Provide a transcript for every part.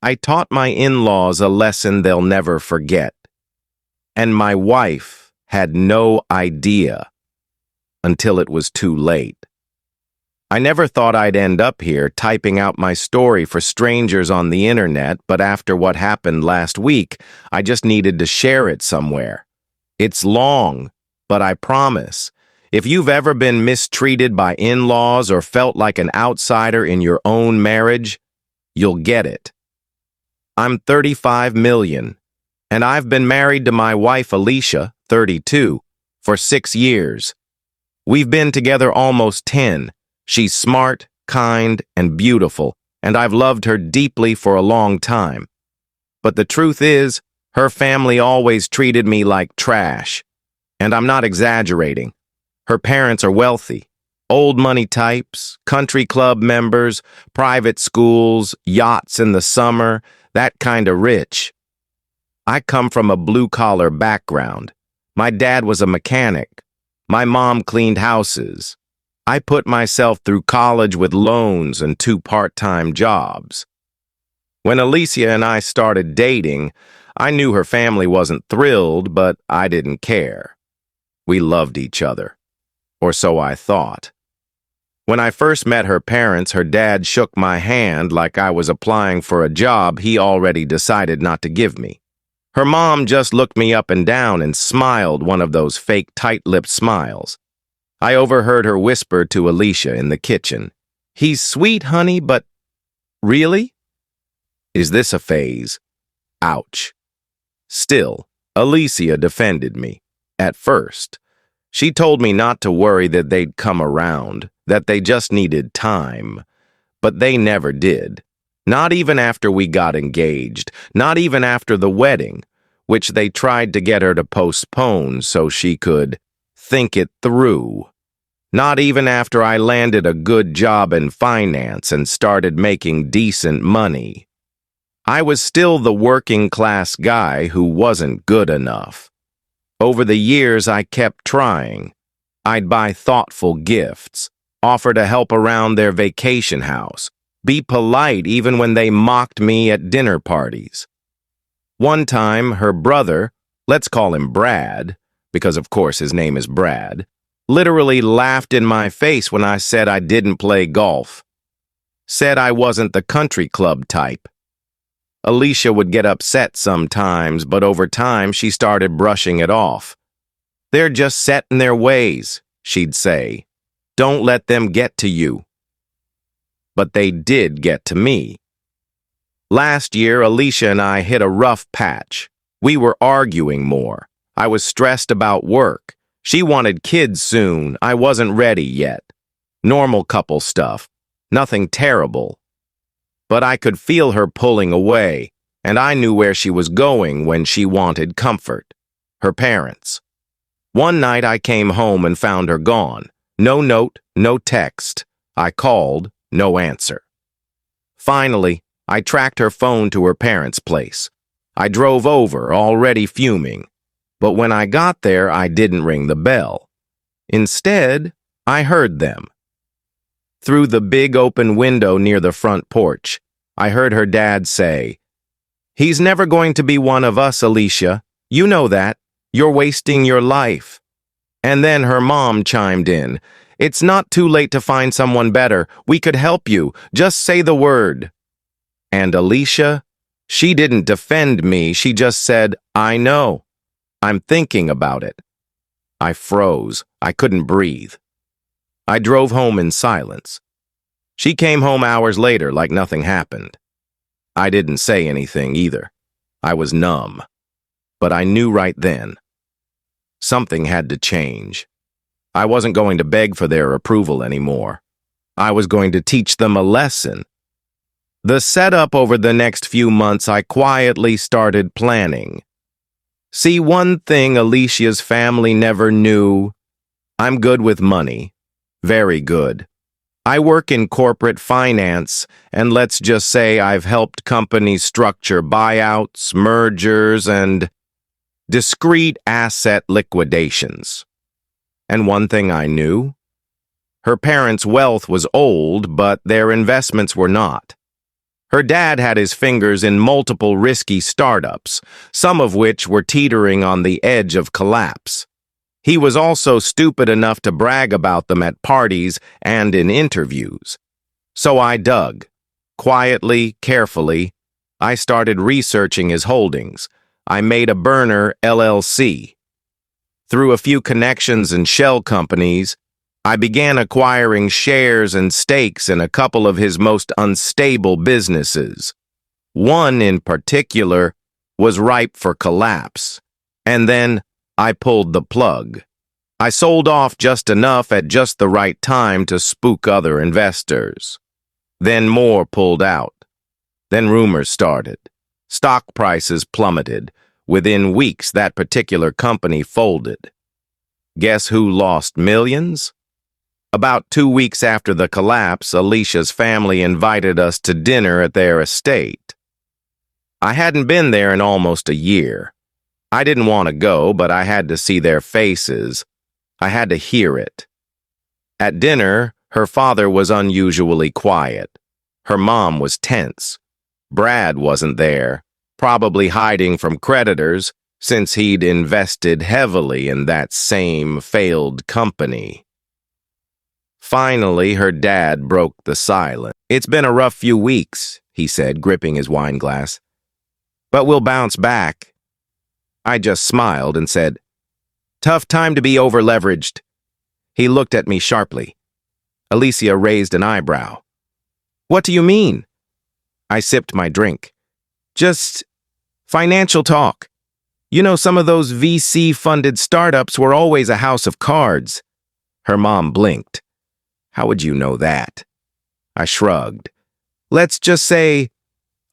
I taught my in-laws a lesson they'll never forget, and my wife had no idea until it was too late. I never thought I'd end up here typing out my story for strangers on the internet, but after what happened last week, I just needed to share it somewhere. It's long, but I promise, if you've ever been mistreated by in-laws or felt like an outsider in your own marriage, you'll get it. I'm 35 million, and I've been married to my wife Alicia, 32, for 6 years. We've been together almost 10. She's smart, kind, and beautiful, and I've loved her deeply for a long time. But the truth is, her family always treated me like trash. And I'm not exaggerating. Her parents are wealthy. Old money types, country club members, private schools, yachts in the summer, that kind of rich. I come from a blue-collar background. My dad was a mechanic. My mom cleaned houses. I put myself through college with loans and 2 part-time jobs. When Alicia and I started dating, I knew her family wasn't thrilled, but I didn't care. We loved each other, or so I thought. When I first met her parents, her dad shook my hand like I was applying for a job he already decided not to give me. Her mom just looked me up and down and smiled one of those fake tight-lipped smiles. I overheard her whisper to Alicia in the kitchen, "He's sweet, honey, but really? Is this a phase?" Ouch. Still, Alicia defended me. At first, she told me not to worry that they'd come around, that they just needed time. But they never did. Not even after we got engaged, not even after the wedding, which they tried to get her to postpone so she could think it through. Not even after I landed a good job in finance and started making decent money. I was still the working-class guy who wasn't good enough. Over the years, I kept trying. I'd buy thoughtful gifts, offer to help around their vacation house, be polite even when they mocked me at dinner parties. One time, her brother, let's call him Brad, because of course his name is Brad, literally laughed in my face when I said I didn't play golf. Said I wasn't the country club type. Alicia would get upset sometimes, but over time she started brushing it off. "They're just set in their ways," she'd say. "Don't let them get to you." But they did get to me. Last year, Alicia and I hit a rough patch. We were arguing more. I was stressed about work. She wanted kids soon. I wasn't ready yet. Normal couple stuff. Nothing terrible. But I could feel her pulling away, and I knew where she was going when she wanted comfort. Her parents. One night I came home and found her gone. No note, no text. I called, no answer. Finally, I tracked her phone to her parents' place. I drove over, already fuming. But when I got there, I didn't ring the bell. Instead, I heard them. Through the big open window near the front porch, I heard her dad say, "He's never going to be one of us, Alicia. You know that. You're wasting your life." And then her mom chimed in, "It's not too late to find someone better. We could help you. Just say the word." And Alicia, she didn't defend me. She just said, "I know. I'm thinking about it." I froze. I couldn't breathe. I drove home in silence. She came home hours later like nothing happened. I didn't say anything either. I was numb. But I knew right then. Something had to change. I wasn't going to beg for their approval anymore. I was going to teach them a lesson. The setup over the next few months, I quietly started planning. See, one thing Alicia's family never knew. I'm good with money. Very good. I work in corporate finance, and let's just say I've helped companies structure buyouts, mergers, and discrete asset liquidations. And one thing I knew, her parents' wealth was old, but their investments were not. Her dad had his fingers in multiple risky startups, some of which were teetering on the edge of collapse. He was also stupid enough to brag about them at parties and in interviews. So I dug. Quietly, carefully, I started researching his holdings. I made a burner LLC. Through a few connections and shell companies, I began acquiring shares and stakes in a couple of his most unstable businesses. One in particular was ripe for collapse. And then I pulled the plug. I sold off just enough at just the right time to spook other investors. Then more pulled out. Then rumors started. Stock prices plummeted. Within weeks, that particular company folded. Guess who lost millions? About 2 weeks after the collapse, Alicia's family invited us to dinner at their estate. I hadn't been there in almost a year. I didn't want to go, but I had to see their faces. I had to hear it. At dinner, her father was unusually quiet. Her mom was tense. Brad wasn't there, probably hiding from creditors, since he'd invested heavily in that same failed company. Finally, her dad broke the silence. "It's been a rough few weeks," he said, gripping his wine glass. "But we'll bounce back." I just smiled and said, "Tough time to be over-leveraged." He looked at me sharply. Alicia raised an eyebrow. "What do you mean?" I sipped my drink. "Just financial talk. You know, some of those VC-funded startups were always a house of cards." Her mom blinked. "How would you know that?" I shrugged. "Let's just say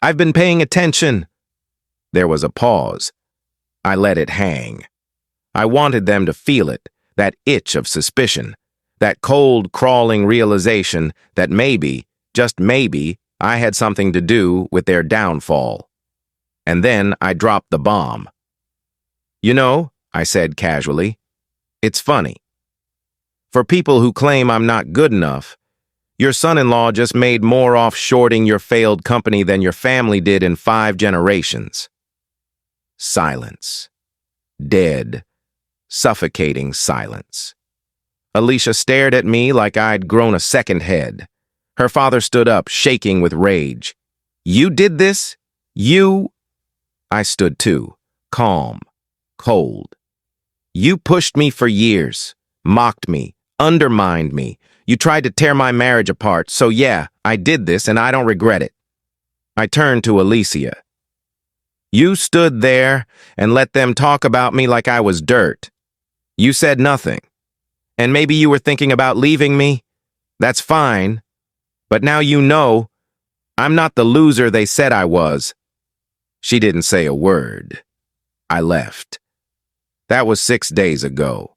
I've been paying attention." There was a pause. I let it hang. I wanted them to feel it, that itch of suspicion, that cold, crawling realization that maybe, just maybe, I had something to do with their downfall. And then I dropped the bomb. "You know," I said casually, "it's funny. For people who claim I'm not good enough, your son-in-law just made more off shorting your failed company than your family did in 5 generations. Silence. Dead, suffocating silence. Alicia stared at me like I'd grown a second head. Her father stood up, shaking with rage. "You did this? You?" I stood too, calm, cold. "You pushed me for years, mocked me, undermined me. You tried to tear my marriage apart, so yeah, I did this and I don't regret it." I turned to Alicia. "You stood there and let them talk about me like I was dirt. You said nothing. And maybe you were thinking about leaving me. That's fine. But now you know I'm not the loser they said I was." She didn't say a word. I left. That was 6 days ago.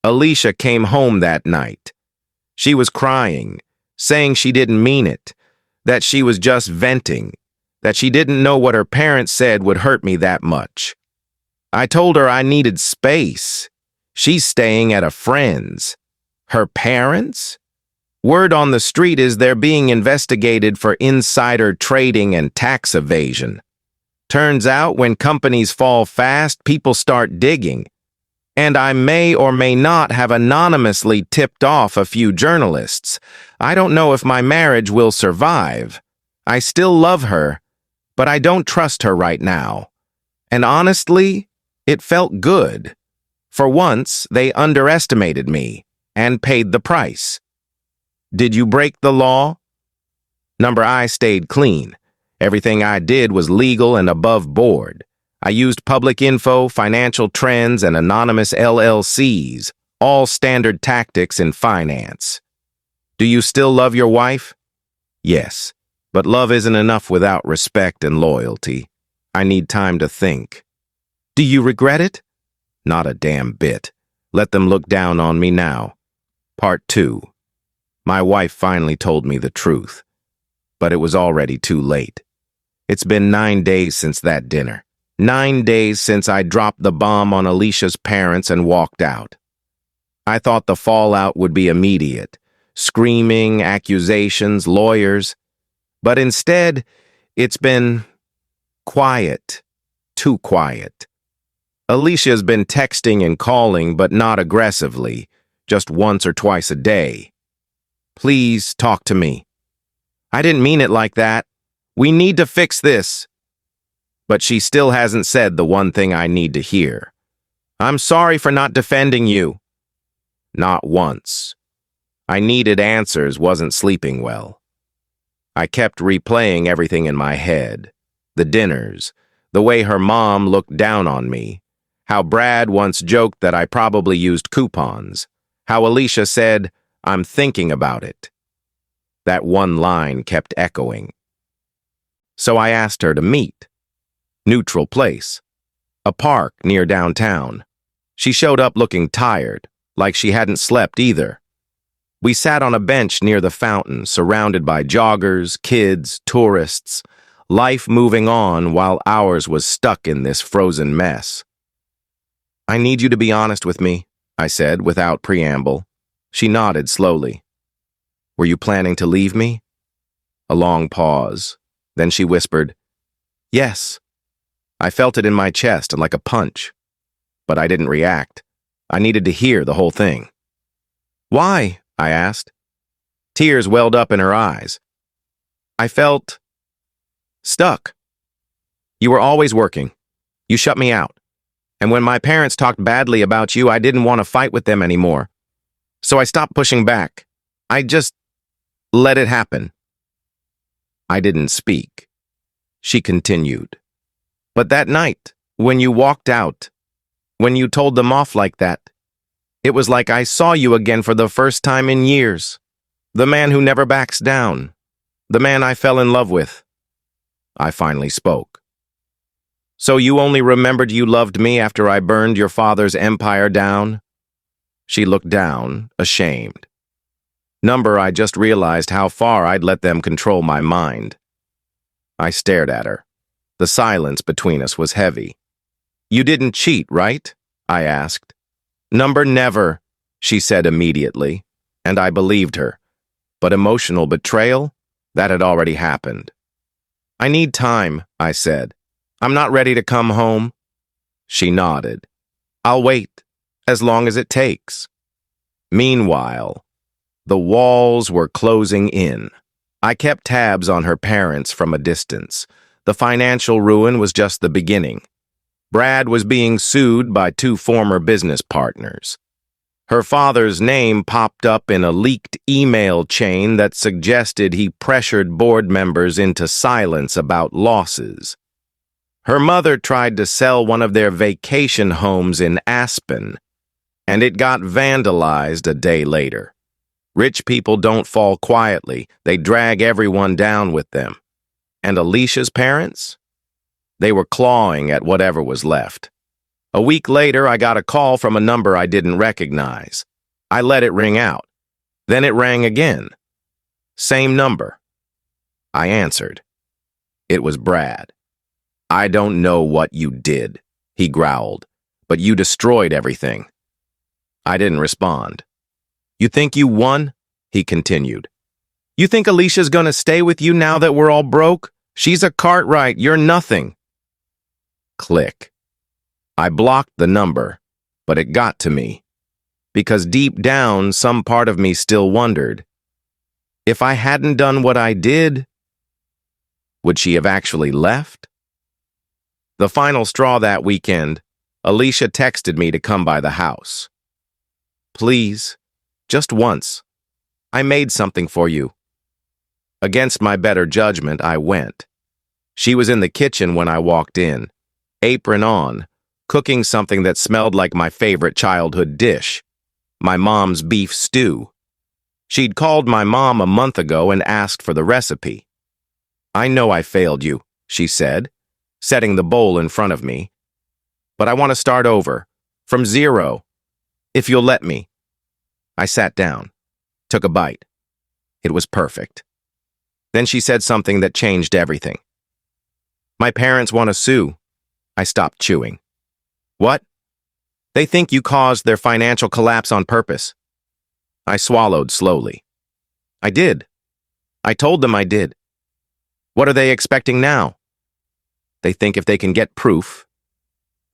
Alicia came home that night. She was crying, saying she didn't mean it, that she was just venting, that she didn't know what her parents said would hurt me that much. I told her I needed space. She's staying at a friend's. Her parents? Word on the street is they're being investigated for insider trading and tax evasion. Turns out when companies fall fast, people start digging. And I may or may not have anonymously tipped off a few journalists. I don't know if my marriage will survive. I still love her, but I don't trust her right now. And honestly, it felt good. For once, they underestimated me and paid the price. Did you break the law? Number I stayed clean. Everything I did was legal and above board. I used public info, financial trends, and anonymous LLCs, all standard tactics in finance. Do you still love your wife? Yes, but love isn't enough without respect and loyalty. I need time to think. Do you regret it? Not a damn bit. Let them look down on me now. Part 2. My wife finally told me the truth, but it was already too late. It's been 9 days since that dinner. 9 days since I dropped the bomb on Alicia's parents and walked out. I thought the fallout would be immediate. Screaming, accusations, lawyers. But instead, it's been quiet, too quiet. Alicia's been texting and calling, but not aggressively, just once or twice a day. Please talk to me. I didn't mean it like that. We need to fix this. But she still hasn't said the one thing I need to hear. I'm sorry for not defending you. Not once. I needed answers, wasn't sleeping well. I kept replaying everything in my head. The dinners, the way her mom looked down on me, how Brad once joked that I probably used coupons, how Alicia said, I'm thinking about it. That one line kept echoing. So I asked her to meet. Neutral place. A park near downtown. She showed up looking tired, like she hadn't slept either. We sat on a bench near the fountain, surrounded by joggers, kids, tourists, life moving on while ours was stuck in this frozen mess. I need you to be honest with me, I said without preamble. She nodded slowly. Were you planning to leave me? A long pause. Then she whispered, Yes. I felt it in my chest and like a punch. But I didn't react. I needed to hear the whole thing. Why? I asked. Tears welled up in her eyes. I felt stuck. You were always working. You shut me out. And when my parents talked badly about you, I didn't want to fight with them anymore. So I stopped pushing back. I just let it happen. I didn't speak. She continued. But that night, when you walked out, when you told them off like that, it was like I saw you again for the first time in years. The man who never backs down. The man I fell in love with. I finally spoke. So you only remembered you loved me after I burned your father's empire down? She looked down, ashamed. I just realized how far I'd let them control my mind. I stared at her. The silence between us was heavy. You didn't cheat, right? I asked. Never, she said immediately, and I believed her. But emotional betrayal? That had already happened. I need time, I said. I'm not ready to come home. She nodded. I'll wait, as long as it takes. Meanwhile, the walls were closing in. I kept tabs on her parents from a distance. The financial ruin was just the beginning. Brad was being sued by 2 former business partners. Her father's name popped up in a leaked email chain that suggested he pressured board members into silence about losses. Her mother tried to sell one of their vacation homes in Aspen, and it got vandalized a day later. Rich people don't fall quietly. They drag everyone down with them. And Alicia's parents? They were clawing at whatever was left. A week later, I got a call from a number I didn't recognize. I let it ring out. Then it rang again. Same number. I answered. It was Brad. I don't know what you did, he growled, but you destroyed everything. I didn't respond. You think you won? He continued. You think Alicia's gonna stay with you now that we're all broke? She's a Cartwright, you're nothing. Click. I blocked the number, but it got to me. Because deep down, some part of me still wondered. If I hadn't done what I did, would she have actually left? The final straw that weekend, Alicia texted me to come by the house. Please, just once. I made something for you. Against my better judgment, I went. She was in the kitchen when I walked in, apron on, cooking something that smelled like my favorite childhood dish, my mom's beef stew. She'd called my mom a month ago and asked for the recipe. I know I failed you, she said, setting the bowl in front of me. But I want to start over, from zero, if you'll let me. I sat down, took a bite. It was perfect. Then she said something that changed everything. My parents want to sue. I stopped chewing. What? They think you caused their financial collapse on purpose. I swallowed slowly. I did. I told them I did. What are they expecting now? They think if they can get proof,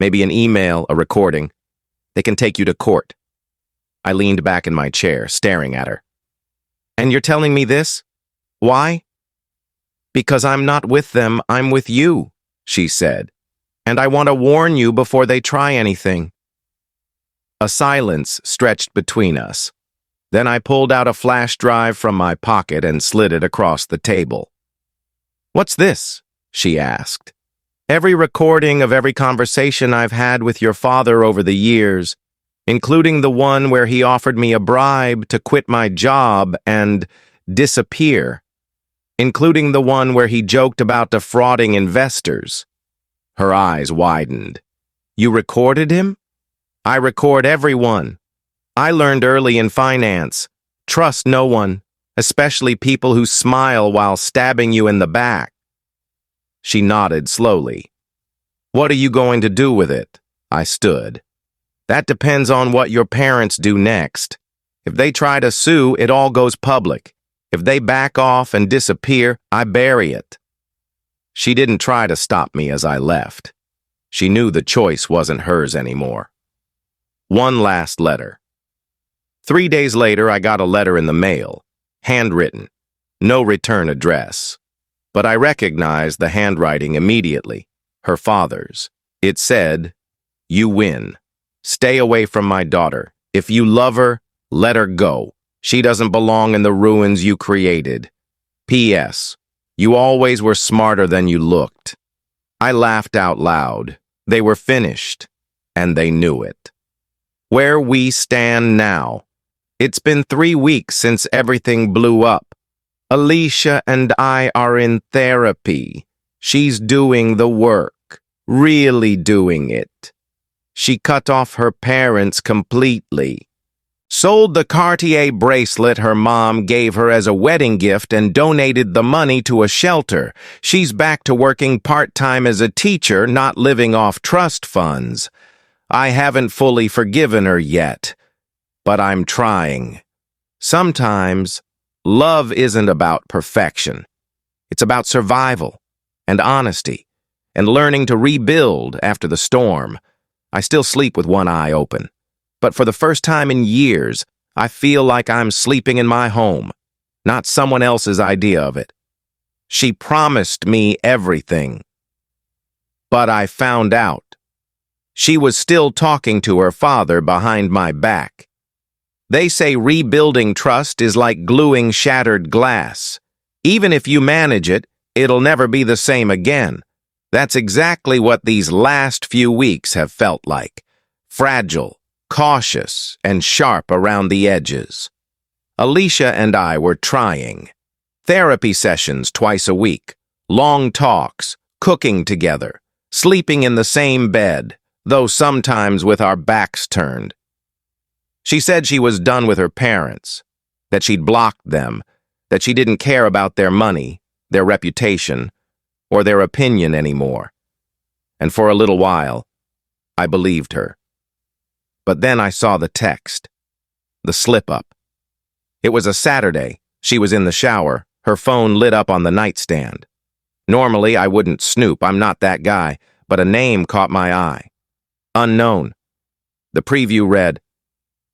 maybe an email, a recording, they can take you to court. I leaned back in my chair, staring at her. And you're telling me this? Why? Because I'm not with them, I'm with you, she said. And I want to warn you before they try anything. A silence stretched between us. Then I pulled out a flash drive from my pocket and slid it across the table. What's this? She asked. Every recording of every conversation I've had with your father over the years, including the one where he offered me a bribe to quit my job and disappear, including the one where he joked about defrauding investors. Her eyes widened. You recorded him? I record everyone. I learned early in finance. Trust no one, especially people who smile while stabbing you in the back. She nodded slowly. What are you going to do with it? I stood. That depends on what your parents do next. If they try to sue, it all goes public. If they back off and disappear, I bury it. She didn't try to stop me as I left. She knew the choice wasn't hers anymore. One last letter. 3 days later, I got a letter in the mail, handwritten, no return address. But I recognized the handwriting immediately, her father's. It said, "You win. Stay away from my daughter. If you love her, let her go. She doesn't belong in the ruins you created. P.S. You always were smarter than you looked." I laughed out loud. They were finished, and they knew it. Where we stand now. It's been 3 weeks since everything blew up. Alicia and I are in therapy. She's doing the work, really doing it. She cut off her parents completely. Sold the Cartier bracelet her mom gave her as a wedding gift and donated the money to a shelter. She's back to working part-time as a teacher, not living off trust funds. I haven't fully forgiven her yet, but I'm trying. Sometimes, love isn't about perfection. It's about survival and honesty and learning to rebuild after the storm. I still sleep with one eye open, but for the first time in years, I feel like I'm sleeping in my home, not someone else's idea of it. She promised me everything, but I found out. She was still talking to her father behind my back. They say rebuilding trust is like gluing shattered glass. Even if you manage it, it'll never be the same again. That's exactly what these last few weeks have felt like. Fragile, cautious, and sharp around the edges. Alicia and I were trying. Therapy sessions twice a week, long talks, cooking together, sleeping in the same bed, though sometimes with our backs turned. She said she was done with her parents, that she'd blocked them, that she didn't care about their money, their reputation, or their opinion anymore. And for a little while, I believed her. But then I saw the text, the slip-up. It was a Saturday. She was in the shower, her phone lit up on the nightstand. Normally, I wouldn't snoop, I'm not that guy, but a name caught my eye. Unknown. The preview read,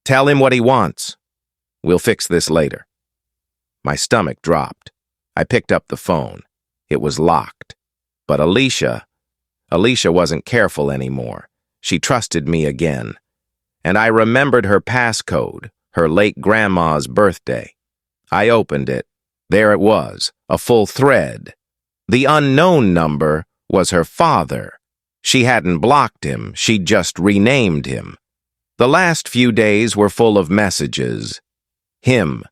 "Tell him what he wants. We'll fix this later." My stomach dropped. I picked up the phone. It was locked. But Alicia wasn't careful anymore. She trusted me again. And I remembered her passcode, her late grandma's birthday. I opened it. There it was, a full thread. The unknown number was her father. She hadn't blocked him, she'd just renamed him. The last few days were full of messages. Him.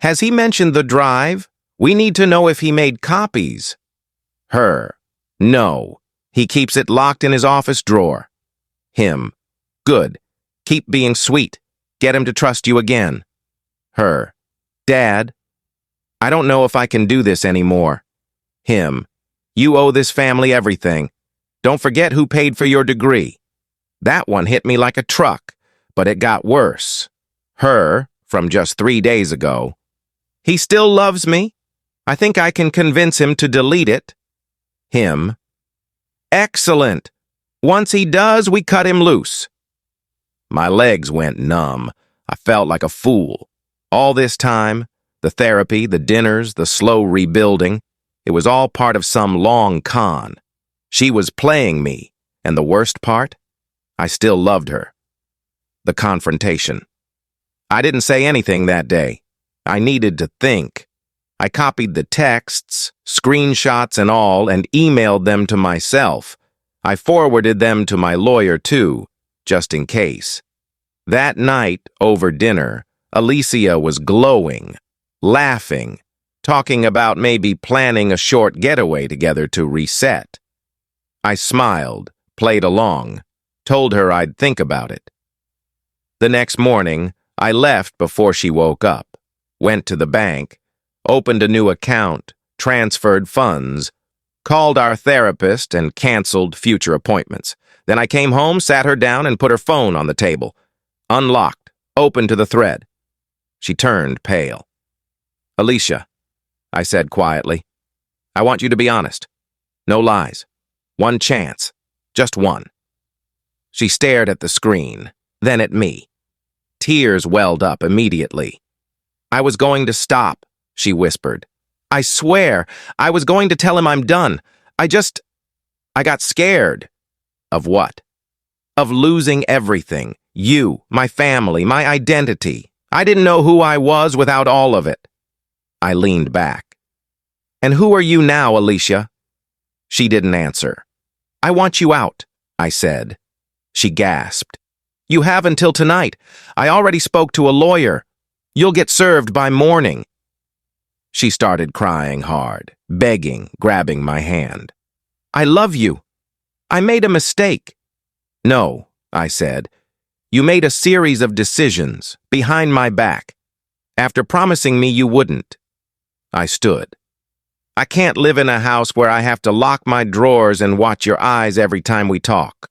Has he mentioned the drive? We need to know if he made copies. Her. No. He keeps it locked in his office drawer. Him. Good. Keep being sweet. Get him to trust you again. Her. Dad. I don't know if I can do this anymore. Him. You owe this family everything. Don't forget who paid for your degree. That one hit me like a truck, but it got worse. Her, from just 3 days ago. He still loves me? I think I can convince him to delete it. Him. Excellent. Once he does, we cut him loose. My legs went numb. I felt like a fool. All this time, the therapy, the dinners, the slow rebuilding, it was all part of some long con. She was playing me, and the worst part? I still loved her. The confrontation. I didn't say anything that day. I needed to think. I copied the texts, screenshots and all, and emailed them to myself. I forwarded them to my lawyer, too, just in case. That night, over dinner, Alicia was glowing, laughing, talking about maybe planning a short getaway together to reset. I smiled, played along, told her I'd think about it. The next morning, I left before she woke up, went to the bank, opened a new account, transferred funds, called our therapist, and canceled future appointments. Then I came home, sat her down, and put her phone on the table. Unlocked, open to the thread. She turned pale. Alicia, I said quietly, I want you to be honest. No lies. One chance. Just one. She stared at the screen, then at me. Tears welled up immediately. I was going to stop, she whispered. I swear, I was going to tell him I'm done. I got scared. Of what? Of losing everything. You, my family, my identity. I didn't know who I was without all of it. I leaned back. And who are you now, Alicia? She didn't answer. I want you out, I said. She gasped. You have until tonight. I already spoke to a lawyer. You'll get served by morning. She started crying hard, begging, grabbing my hand. I love you. I made a mistake. No, I said. You made a series of decisions, behind my back, after promising me you wouldn't. I stood. I can't live in a house where I have to lock my drawers and watch your eyes every time we talk.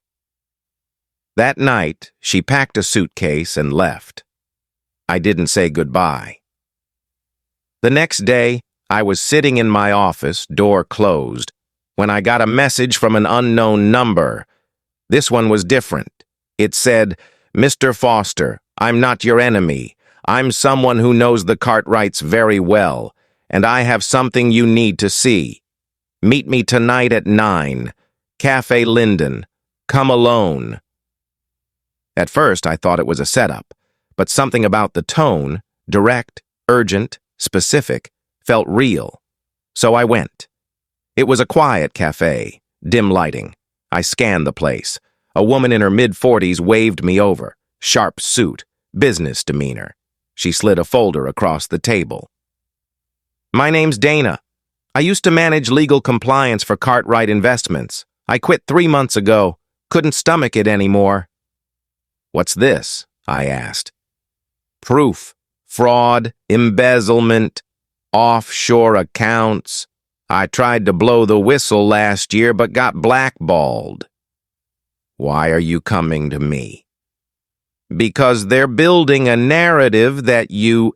That night, she packed a suitcase and left. I didn't say goodbye. The next day, I was sitting in my office, door closed, when I got a message from an unknown number. This one was different. It said, Mr. Foster, I'm not your enemy. I'm someone who knows the Cartwrights very well, and I have something you need to see. Meet me tonight at 9. Cafe Linden. Come alone. At first, I thought it was a setup, but something about the tone, direct, urgent, specific, felt real. So I went. It was a quiet cafe, dim lighting. I scanned the place. A woman in her mid-40s waved me over. Sharp suit, business demeanor. She slid a folder across the table. My name's Dana. I used to manage legal compliance for Cartwright Investments. I quit 3 months ago. Couldn't stomach it anymore. What's this? I asked. Proof, fraud, embezzlement, offshore accounts. I tried to blow the whistle last year but got blackballed. Why are you coming to me? Because they're building a narrative that you